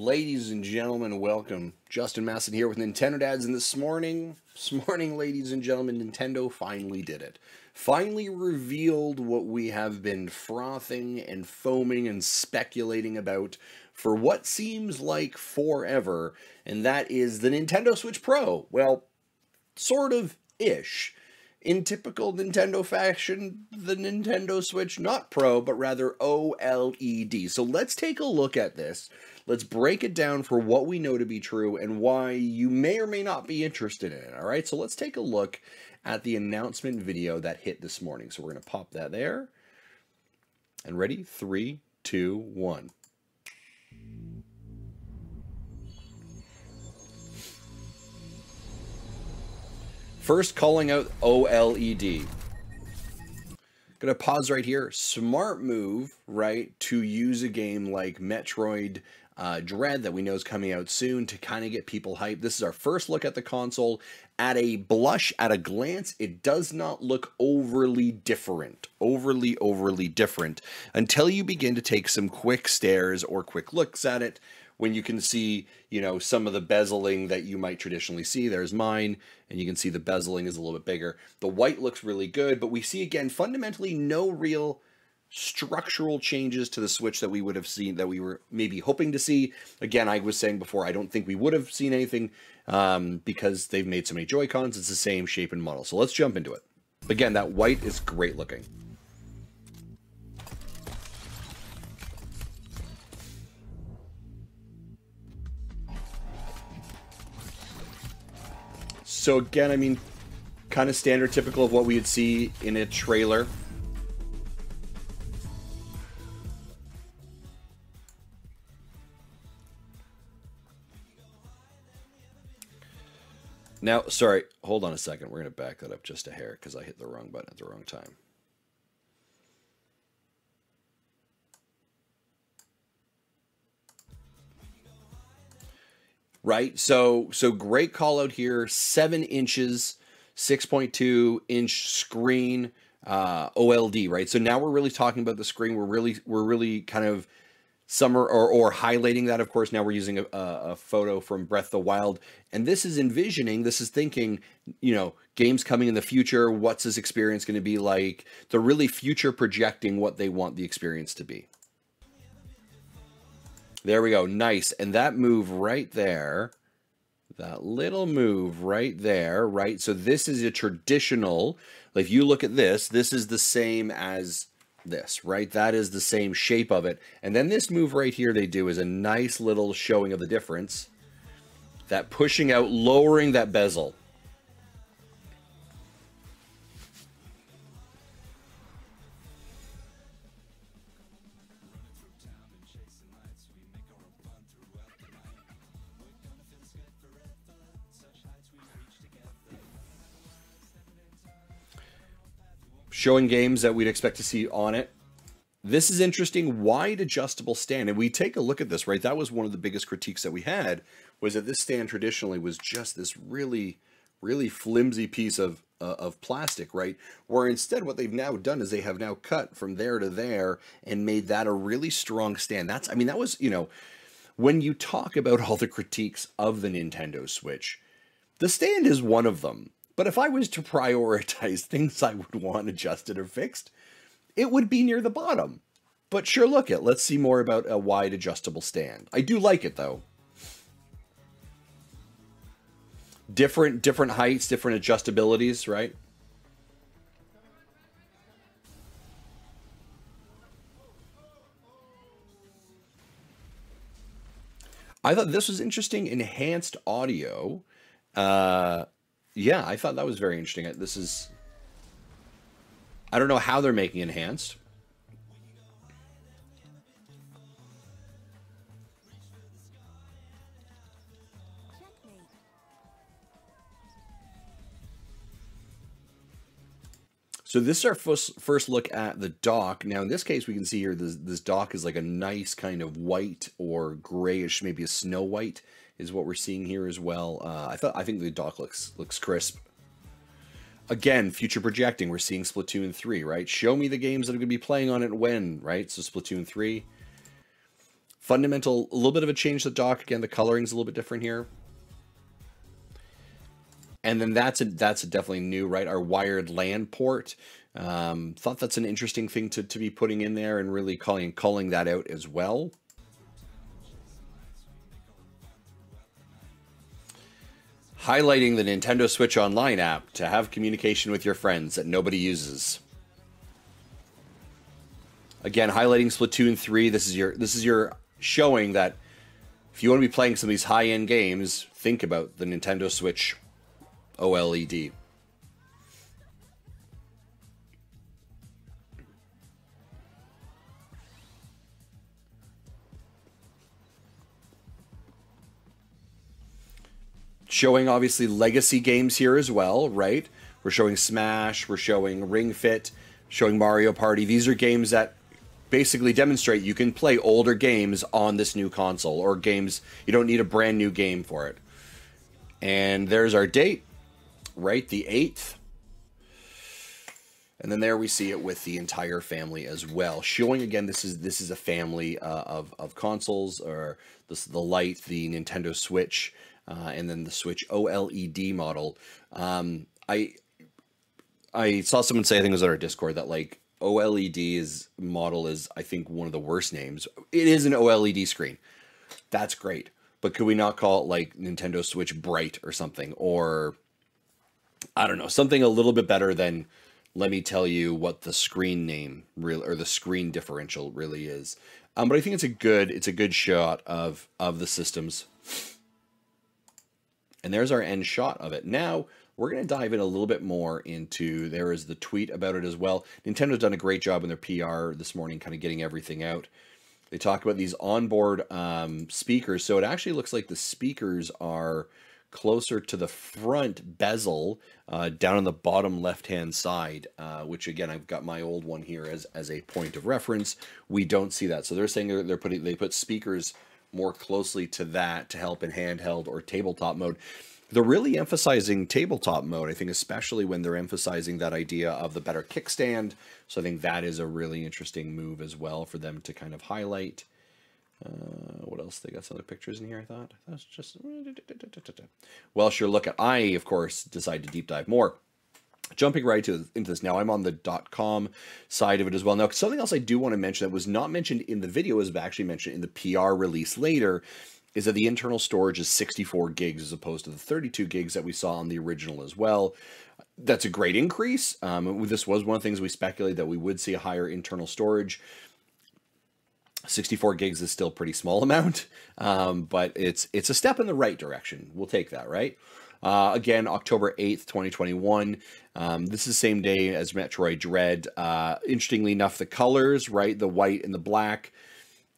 Ladies and gentlemen, welcome. Justin Masson here with Nintendo Dads, and this morning, ladies and gentlemen, Nintendo finally did it. Finally revealed what we have been frothing and foaming and speculating about for what seems like forever, and that is the Nintendo Switch Pro. Well, sort of-ish. In typical Nintendo fashion, the Nintendo Switch, not Pro, but rather OLED. So let's take a look at this. Let's break it down for what we know to be true and why you may or may not be interested in it, all right? So let's take a look at the announcement video that hit this morning. So we're going to pop that there. And ready? 3, 2, 1. First, calling out OLED. Gonna pause right here. Smart move, right, to use a game like Metroid Dread that we know is coming out soon to kind of get people hyped. This is our first look at the console. At a blush, at a glance, it does not look overly different. Overly different until you begin to take some quick stares or quick looks at it. When you can see, you know, some of the bezeling that you might traditionally see. There's mine, and you can see the bezeling is a little bit bigger. The white looks really good, but we see, again, fundamentally no real structural changes to the Switch that we would have seen, that we were maybe hoping to see. Again, I was saying before, I don't think we would have seen anything because they've made so many Joy-Cons. It's the same shape and model. So let's jump into it. Again, that white is great looking. So again, I mean, kind of standard, typical of what we would see in a trailer. Now, sorry, hold on a second. We're going to back that up just a hair because I hit the wrong button at the wrong time. Right, so great call out here. 7 inches, 6.2 inch screen, OLED. Right, so now we're really talking about the screen. We're really kind of or highlighting that. Of course, now we're using a photo from Breath of the Wild, and this is envisioning. This is thinking, you know, games coming in the future. What's this experience going to be like? They're really future projecting what they want the experience to be. There we go. Nice. And that move right there, that little move right there, right? So this is a traditional, like if you look at this, this is the same as this, right? That is the same shape of it. And then this move right here they do is a nice little showing of the difference. That pushing out, lowering that bezel. Showing games that we'd expect to see on it. This is interesting. Wide adjustable stand. And we take a look at this, right? That was one of the biggest critiques that we had, was that this stand traditionally was just this really flimsy piece of plastic, right? Where instead what they've now done is they have now cut from there to there and made that a really strong stand. That's, I mean, that was, you know, when you talk about all the critiques of the Nintendo Switch, the stand is one of them. But if I was to prioritize things I would want adjusted or fixed, it would be near the bottom. But sure, look it. Let's see more about a wide adjustable stand. I do like it, though. Different heights, different adjustabilities, right? I thought this was interesting. Enhanced audio. Yeah, I thought that was very interesting. This is, I don't know how they're making enhanced. So this is our first look at the dock. Now in this case, we can see here this dock is like a nice kind of white or grayish, maybe a snow white is what we're seeing here as well. I think the dock looks crisp. Again, future projecting, we're seeing Splatoon 3, right? Show me the games that are going to be playing on it when, right? So Splatoon 3. Fundamental, a little bit of a change to the dock. Again, the coloring's a little bit different here. And then that's definitely new, right? Our wired LAN port. Thought that's an interesting thing to be putting in there and really calling that out as well. Highlighting the Nintendo Switch Online app to have communication with your friends that nobody uses. Again, highlighting Splatoon 3. This is your showing that if you want to be playing some of these high-end games, think about the Nintendo Switch OLED. Showing obviously legacy games here as well, right? We're showing Smash, we're showing Ring Fit, showing Mario Party. These are games that basically demonstrate you can play older games on this new console, or games you don't need a brand new game for it. And there's our date, right? The 8th. And then there we see it with the entire family as well, showing again this is a family of consoles, or the Lite, the Nintendo Switch, and then the Switch OLED model. I saw someone say, I think it was on our Discord, that like OLED model is, I think, one of the worst names. It is an OLED screen. That's great. But could we not call it like Nintendo Switch Bright or something? Or, I don't know, something a little bit better than, let me tell you what the screen name really, or the screen differential really is. But I think it's a good shot of the systems. And there's our end shot of it. Now, we're going to dive in a little bit more into, there is the tweet about it as well. Nintendo's done a great job in their PR this morning, kind of getting everything out. They talk about these onboard speakers. So it actually looks like the speakers are closer to the front bezel, down on the bottom left-hand side, which again, I've got my old one here as a point of reference. We don't see that. So they're saying they put speakers more closely to that to help in handheld or tabletop mode. They're really emphasizing tabletop mode, I think, especially when they're emphasizing that idea of the better kickstand. So I think that is a really interesting move as well for them to kind of highlight. What else? They got some other pictures in here, I thought. That's just... Well, sure, look at... I, of course, decided to deep dive more. Jumping right into this now, I'm on the .com side of it as well. Now, something else I do want to mention that was not mentioned in the video, is actually mentioned in the PR release later, is that the internal storage is 64 gigs as opposed to the 32 gigs that we saw on the original as well. That's a great increase. This was one of the things we speculated, that we would see a higher internal storage. 64 gigs is still a pretty small amount, but it's a step in the right direction. We'll take that, right? Again, October 8th, 2021. This is the same day as Metroid Dread. Interestingly enough, the colors, right, the white and the black,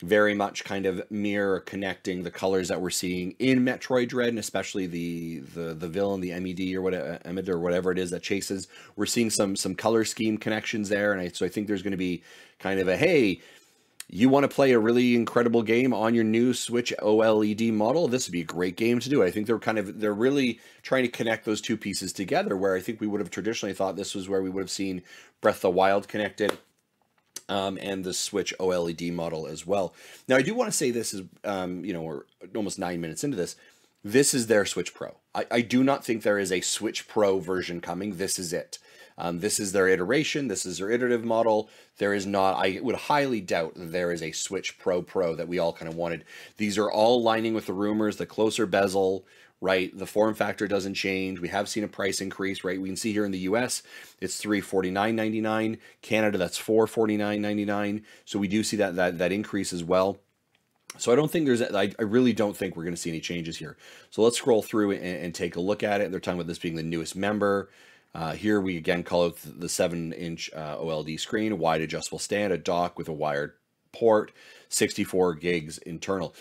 very much kind of mirror connecting the colors that we're seeing in Metroid Dread, and especially the villain, the MED or whatever, Emid or whatever it is that chases. We're seeing some color scheme connections there, and so I think there's going to be kind of a, hey, you want to play a really incredible game on your new Switch OLED model? This would be a great game to do. I think they're really trying to connect those two pieces together, where I think we would have traditionally thought this was where we would have seen Breath of the Wild connected, and the Switch OLED model as well. Now, I do want to say this is, we're almost 9 minutes into this. This is their Switch Pro. I do not think there is a Switch Pro version coming. This is it. This is their iteration. This is their iterative model. There is not, I would highly doubt that there is a Switch Pro that we all kind of wanted. These are all lining with the rumors, the closer bezel, right? The form factor doesn't change. We have seen a price increase, right? We can see here in the US, it's $349.99. Canada, that's $449.99. So we do see that increase as well. So I don't think I really don't think we're going to see any changes here. So let's scroll through and take a look at it. They're talking about this being the newest member. Here we again call out the 7-inch OLED screen, a wide adjustable stand, a dock with a wired port, 64 gigs internal.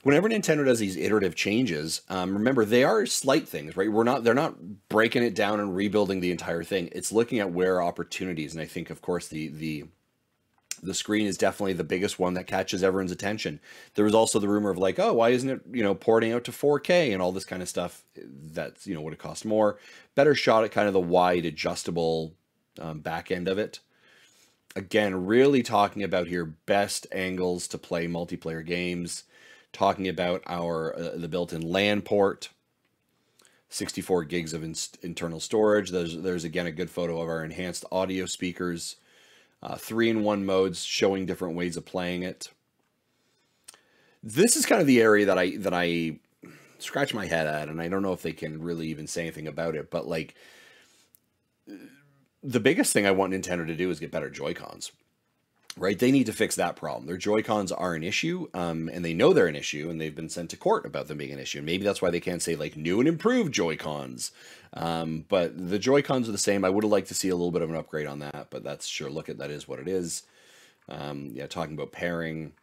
Whenever Nintendo does these iterative changes, remember, they are slight things, right? They're not breaking it down and rebuilding the entire thing. It's looking at where opportunities, and I think, of course, the screen is definitely the biggest one that catches everyone's attention. There was also the rumor of like, oh, why isn't it, porting out to 4K and all this kind of stuff that's, would have cost more. Better shot at kind of the wide adjustable back end of it. Again, really talking about here best angles to play multiplayer games, talking about our the built-in LAN port, 64 gigs of internal storage. There's again a good photo of our enhanced audio speakers, 3-in-1 modes showing different ways of playing it. This is kind of the area that I scratch my head at, and I don't know if they can really even say anything about it, but like the biggest thing I want Nintendo to do is get better Joy-Cons, right? They need to fix that problem. Their Joy-Cons are an issue, and they know they're an issue, and they've been sent to court about them being an issue. And maybe that's why they can't say like new and improved Joy-Cons. But the Joy-Cons are the same. I would have liked to see a little bit of an upgrade on that, but that's sure, look at that is what it is. Yeah, talking about pairing.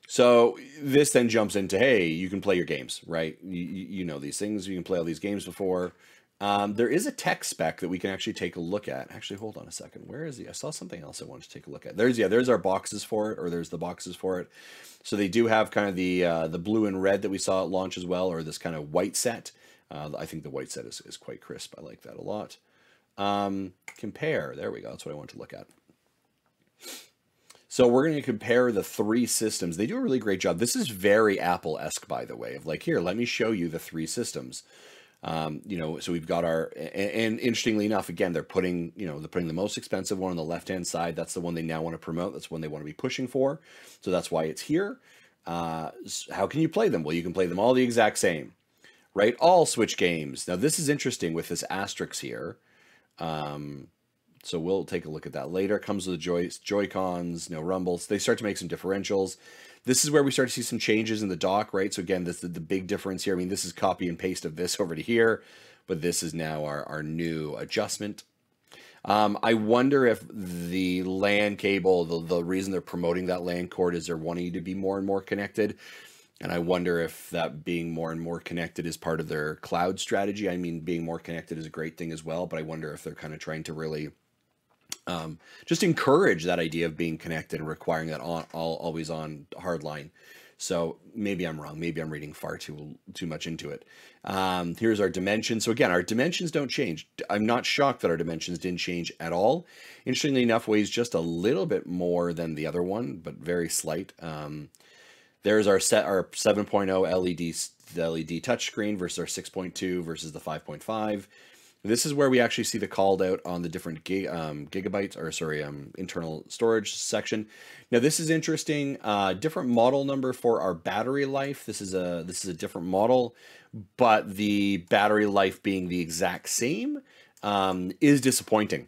So this then jumps into, hey, you can play your games, right? You know these things. You can play all these games before. There is a tech spec that we can actually take a look at. Actually, hold on a second. Where is he? I saw something else I wanted to take a look at. There's our boxes for it, or there's the boxes for it. So they do have kind of the blue and red that we saw at launch as well, or this kind of white set. I think the white set is quite crisp. I like that a lot. Compare. There we go. That's what I want to look at. So we're going to compare the three systems. They do a really great job. This is very Apple-esque, by the way, of like, here, let me show you the three systems. You know, so we've got our, and interestingly enough, again, they're putting the most expensive one on the left-hand side. That's the one they now want to promote. That's one they want to be pushing for. So that's why it's here. How can you play them? Well, you can play them all the exact same, right? All Switch games. Now, this is interesting with this asterisk here. So we'll take a look at that later. It comes with the Joy-Cons, no rumbles. They start to make some differentials. This is where we start to see some changes in the dock, right? So again, this is the big difference here. I mean, this is copy and paste of this over to here, but this is now our new adjustment. I wonder if the LAN cable, the reason they're promoting that LAN cord is they're wanting you to be more and more connected. And I wonder if that being more and more connected is part of their cloud strategy. I mean, being more connected is a great thing as well, but I wonder if they're kind of trying to really just encourage that idea of being connected and requiring that always on hardline. So maybe I'm wrong. Maybe I'm reading far too much into it. Here's our dimensions. So again, our dimensions don't change. I'm not shocked that our dimensions didn't change at all. Interestingly enough, weighs just a little bit more than the other one, but very slight. There's our 7.0 LED touchscreen versus our 6.2 versus the 5.5. This is where we actually see the called out on the different gigabytes, or sorry, internal storage section. Now this is interesting. Different model number for our battery life. This is a different model, but the battery life being the exact same is disappointing.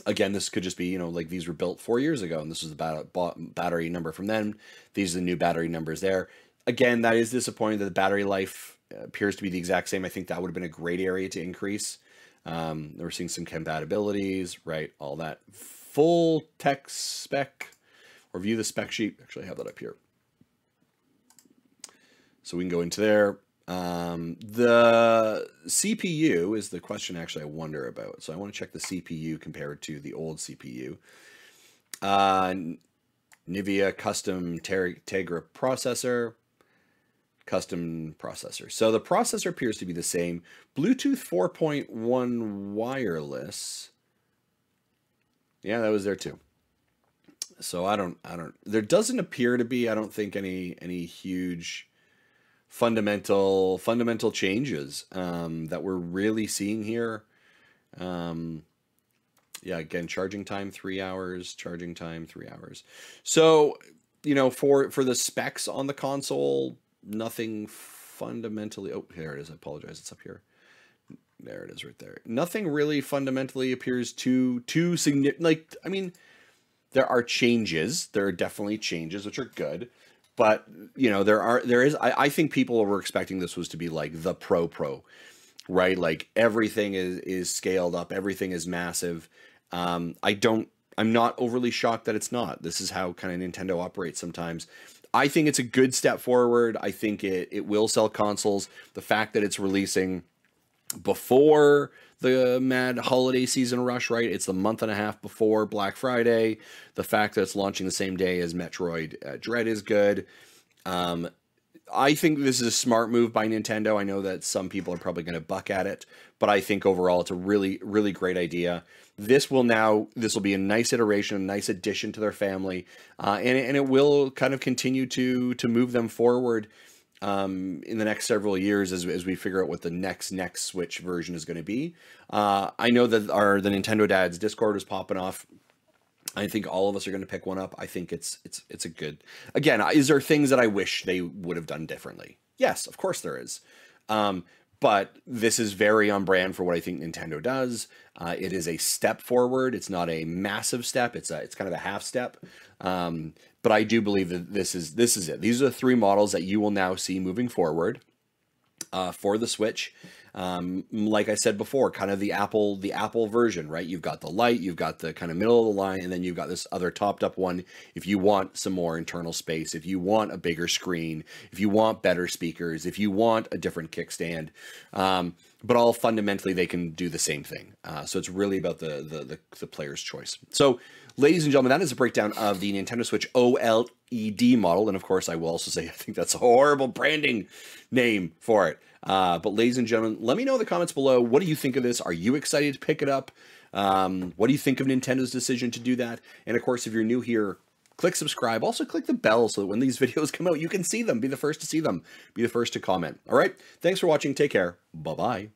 Again, this could just be, you know, like these were built 4 years ago, and this was the battery number from then. These are the new battery numbers there. Again, that is disappointing that the battery life appears to be the exact same. I think that would have been a great area to increase. We're seeing some compatibilities, right? All that full tech spec, or view the spec sheet. Actually, I have that up here. So we can go into there. The CPU is the question actually I wonder about. So I want to check the CPU compared to the old CPU. NVIDIA custom Tegra processor. Custom processor. So the processor appears to be the same. Bluetooth 4.1 wireless. Yeah, that was there too. So I don't, there doesn't appear to be, I don't think any huge fundamental changes that we're really seeing here. Yeah, again, charging time 3 hours, charging time 3 hours. So, you know, for the specs on the console, nothing fundamentally, oh, here it is, I apologize, it's up here. There it is right there. Nothing really fundamentally appears too significant. Like, I mean, there are changes. There are definitely changes, which are good. But, you know, I think people were expecting this was to be like the Pro, right? Like everything is scaled up. Everything is massive. I'm not overly shocked that it's not. This is how kind of Nintendo operates sometimes. I think it's a good step forward. I think it will sell consoles. The fact that it's releasing before the mad holiday season rush, right? It's a month and a half before Black Friday. The fact that it's launching the same day as Metroid Dread is good. I think this is a smart move by Nintendo. I know that some people are probably going to buck at it, but I think overall it's a really, really great idea. This will be a nice iteration, a nice addition to their family, and it will kind of continue to move them forward in the next several years as we figure out what the next Switch version is going to be. I know that the Nintendo Dads Discord is popping off. I think all of us are going to pick one up. I think it's a good. Again, is there things that I wish they would have done differently? Yes, of course there is. But this is very on brand for what I think Nintendo does. It is a step forward. It's not a massive step. It's kind of a half step. But I do believe that this is it. These are the 3 models that you will now see moving forward for the Switch. Like I said before, kind of the Apple version, right? You've got the Lite, you've got the kind of middle of the line, and then you've got this other topped up one if you want some more internal space, if you want a bigger screen, if you want better speakers, if you want a different kickstand. But all fundamentally they can do the same thing. So it's really about the player's choice. So, ladies and gentlemen, that is a breakdown of the Nintendo Switch OLED model. And of course, I will also say I think that's a horrible branding name for it. But ladies and gentlemen, let me know in the comments below. What do you think of this? Are you excited to pick it up? What do you think of Nintendo's decision to do that? And of course, if you're new here, click subscribe. Also click the bell so that when these videos come out, you can see them. Be the first to see them. Be the first to comment. All right. Thanks for watching. Take care. Bye-bye.